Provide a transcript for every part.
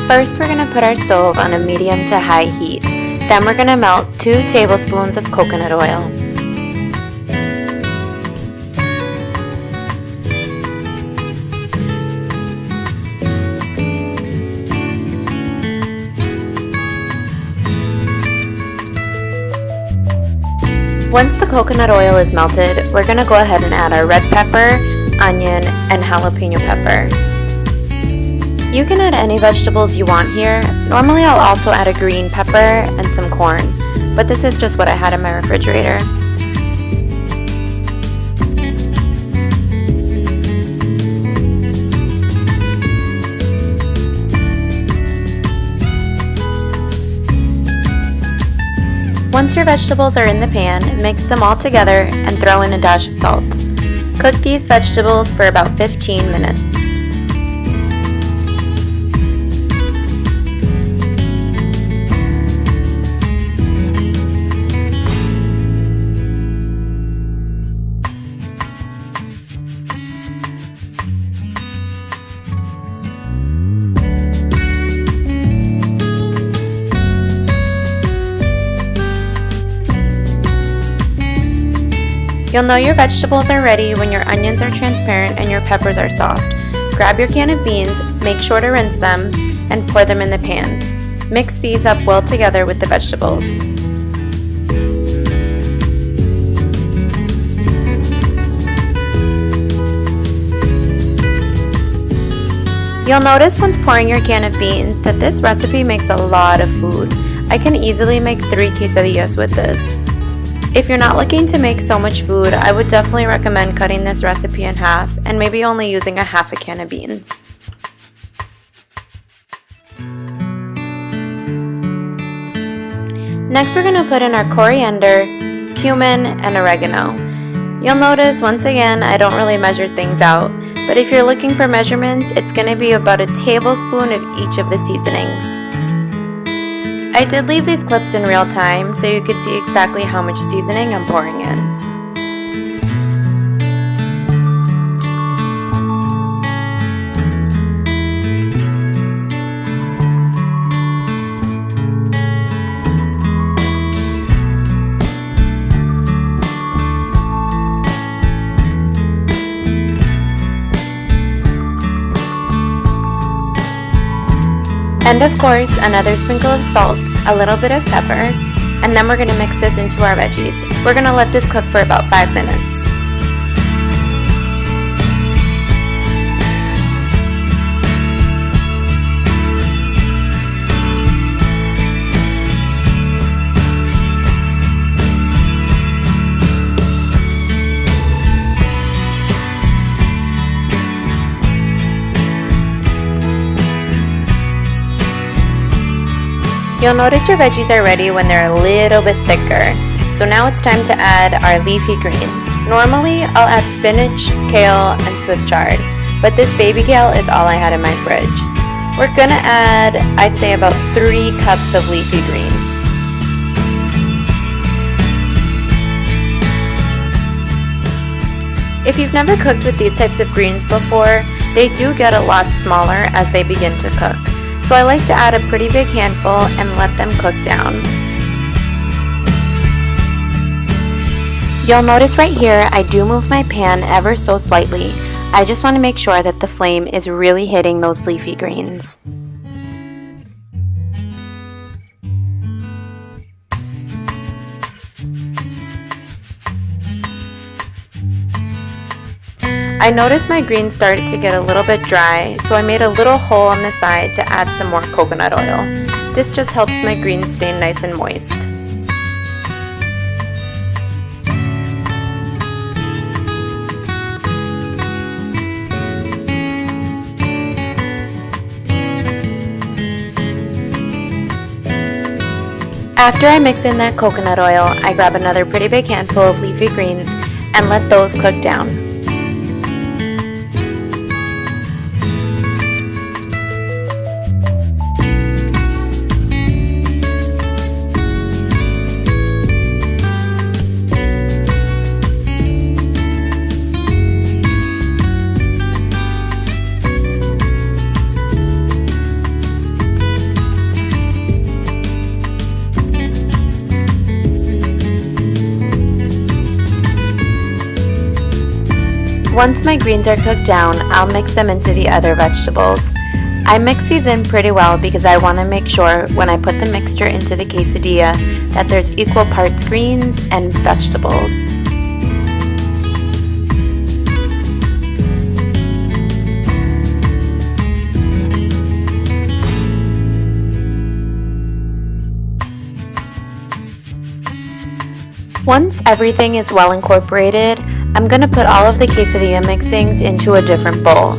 First, we're going to put our stove on a medium to high heat. Then we're going to melt 2 tablespoons of coconut oil. Once the coconut oil is melted, we're going to go ahead and add our red pepper, onion, and jalapeno pepper. You can add any vegetables you want here. Normally I'll also add a green pepper and some corn, but this is just what I had in my refrigerator. Once your vegetables are in the pan, mix them all together and throw in a dash of salt. Cook these vegetables for about 15 minutes. You'll know your vegetables are ready when your onions are transparent and your peppers are soft. Grab your can of beans, make sure to rinse them, and pour them in the pan. Mix these up well together with the vegetables. You'll notice once pouring your can of beans that this recipe makes a lot of food. I can easily make 3 quesadillas with this. If you're not looking to make so much food, I would definitely recommend cutting this recipe in half and maybe only using a half a can of beans. Next, we're going to put in our coriander, cumin, and oregano. You'll notice once again I don't really measure things out, but if you're looking for measurements, it's going to be about a tablespoon of each of the seasonings. I did leave these clips in real time so you could see exactly how much seasoning I'm pouring in. And of course, another sprinkle of salt, a little bit of pepper, and then we're going to mix this into our veggies. We're going to let this cook for about 5 minutes. You'll notice your veggies are ready when they're a little bit thicker. So now it's time to add our leafy greens. Normally I'll add spinach, kale, and Swiss chard, but this baby kale is all I had in my fridge. We're gonna add, I'd say, about 3 cups of leafy greens. If you've never cooked with these types of greens before, they do get a lot smaller as they begin to cook. So I like to add a pretty big handful and let them cook down. You'll notice right here I do move my pan ever so slightly. I just want to make sure that the flame is really hitting those leafy greens. I noticed my greens started to get a little bit dry, so I made a little hole on the side to add some more coconut oil. This just helps my greens stay nice and moist. After I mix in that coconut oil, I grab another pretty big handful of leafy greens and let those cook down. Once my greens are cooked down, I'll mix them into the other vegetables. I mix these in pretty well because I want to make sure when I put the mixture into the quesadilla that there's equal parts greens and vegetables. Once everything is well incorporated, I'm going to put all of the quesadilla mixings into a different bowl.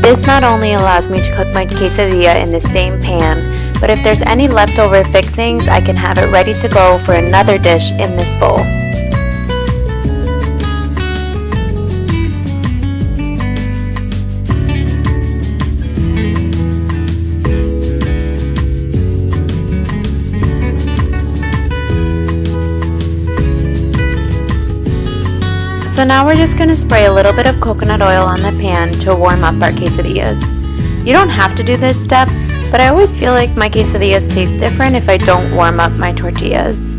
This not only allows me to cook my quesadilla in the same pan, but if there's any leftover fixings, I can have it ready to go for another dish in this bowl. So now we're just going to spray a little bit of coconut oil on the pan to warm up our quesadillas. You don't have to do this step, but I always feel like my quesadillas taste different if I don't warm up my tortillas.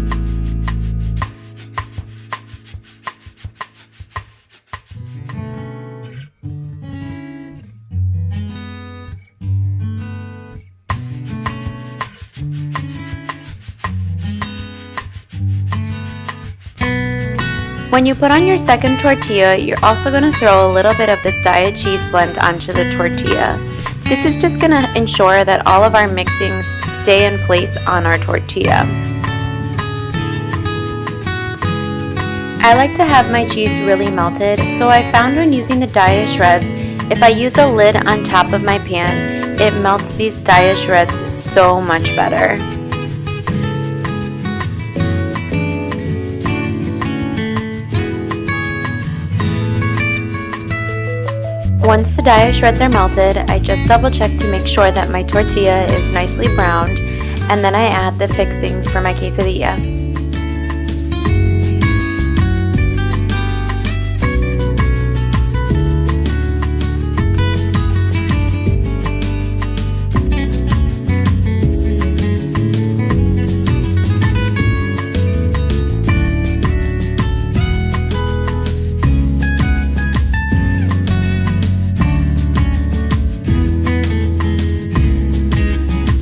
When you put on your second tortilla, you're also going to throw a little bit of this Daiya cheese blend onto the tortilla. This is just going to ensure that all of our mixings stay in place on our tortilla. I like to have my cheese really melted, so I found when using the Daiya shreds, if I use a lid on top of my pan, it melts these Daiya shreds so much better. Once the Daiya shreds are melted, I just double check to make sure that my tortilla is nicely browned, and then I add the fixings for my quesadilla.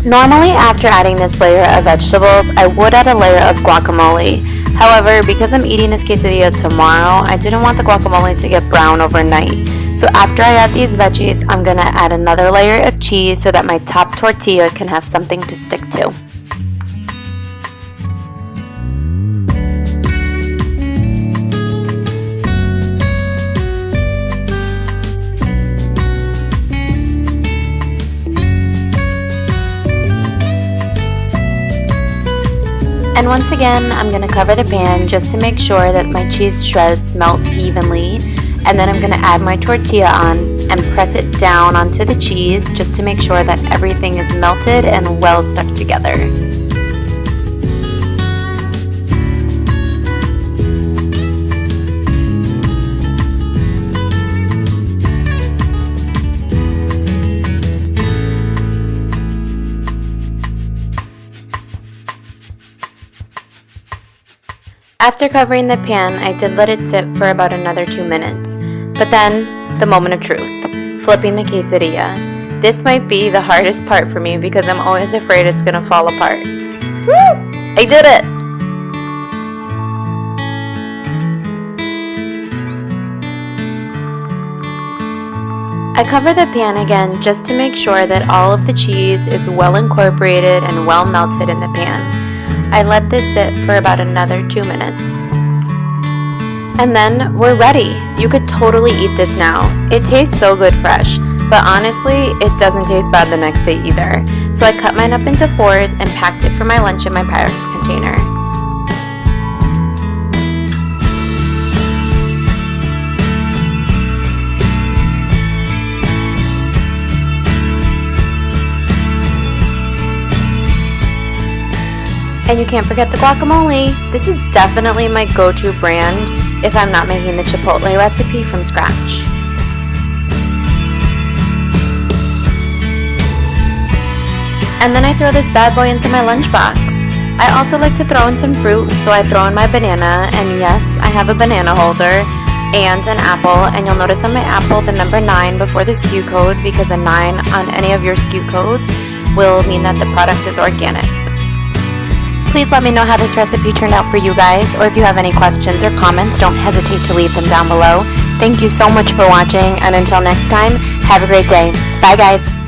Normally, after adding this layer of vegetables, I would add a layer of guacamole. However, because I'm eating this quesadilla tomorrow, I didn't want the guacamole to get brown overnight. So after I add these veggies, I'm going to add another layer of cheese so that my top tortilla can have something to stick to. And once again, I'm going to cover the pan just to make sure that my cheese shreds melt evenly. And then I'm going to add my tortilla on and press it down onto the cheese just to make sure that everything is melted and well stuck together. After covering the pan, I did let it sit for about another 2 minutes. But then, the moment of truth, flipping the quesadilla. This might be the hardest part for me because I'm always afraid it's going to fall apart. Woo! I did it! I cover the pan again just to make sure that all of the cheese is well incorporated and well melted in the pan. I let this sit for about another 2 minutes. And then we're ready. You could totally eat this now. It tastes so good fresh, but honestly, it doesn't taste bad the next day either. So I cut mine up into 4s and packed it for my lunch in my Pyrex container. And you can't forget the guacamole. This is definitely my go-to brand if I'm not making the chipotle recipe from scratch. And then I throw this bad boy into my lunchbox. I also like to throw in some fruit, so I throw in my banana, and yes, I have a banana holder. and an apple. And you'll notice on my apple the number 9 before the SKU code, because a 9 on any of your SKU codes will mean that the product is organic. Please let me know how this recipe turned out for you guys, or if you have any questions or comments, don't hesitate to leave them down below. Thank you so much for watching, and until next time, have a great day. Bye guys!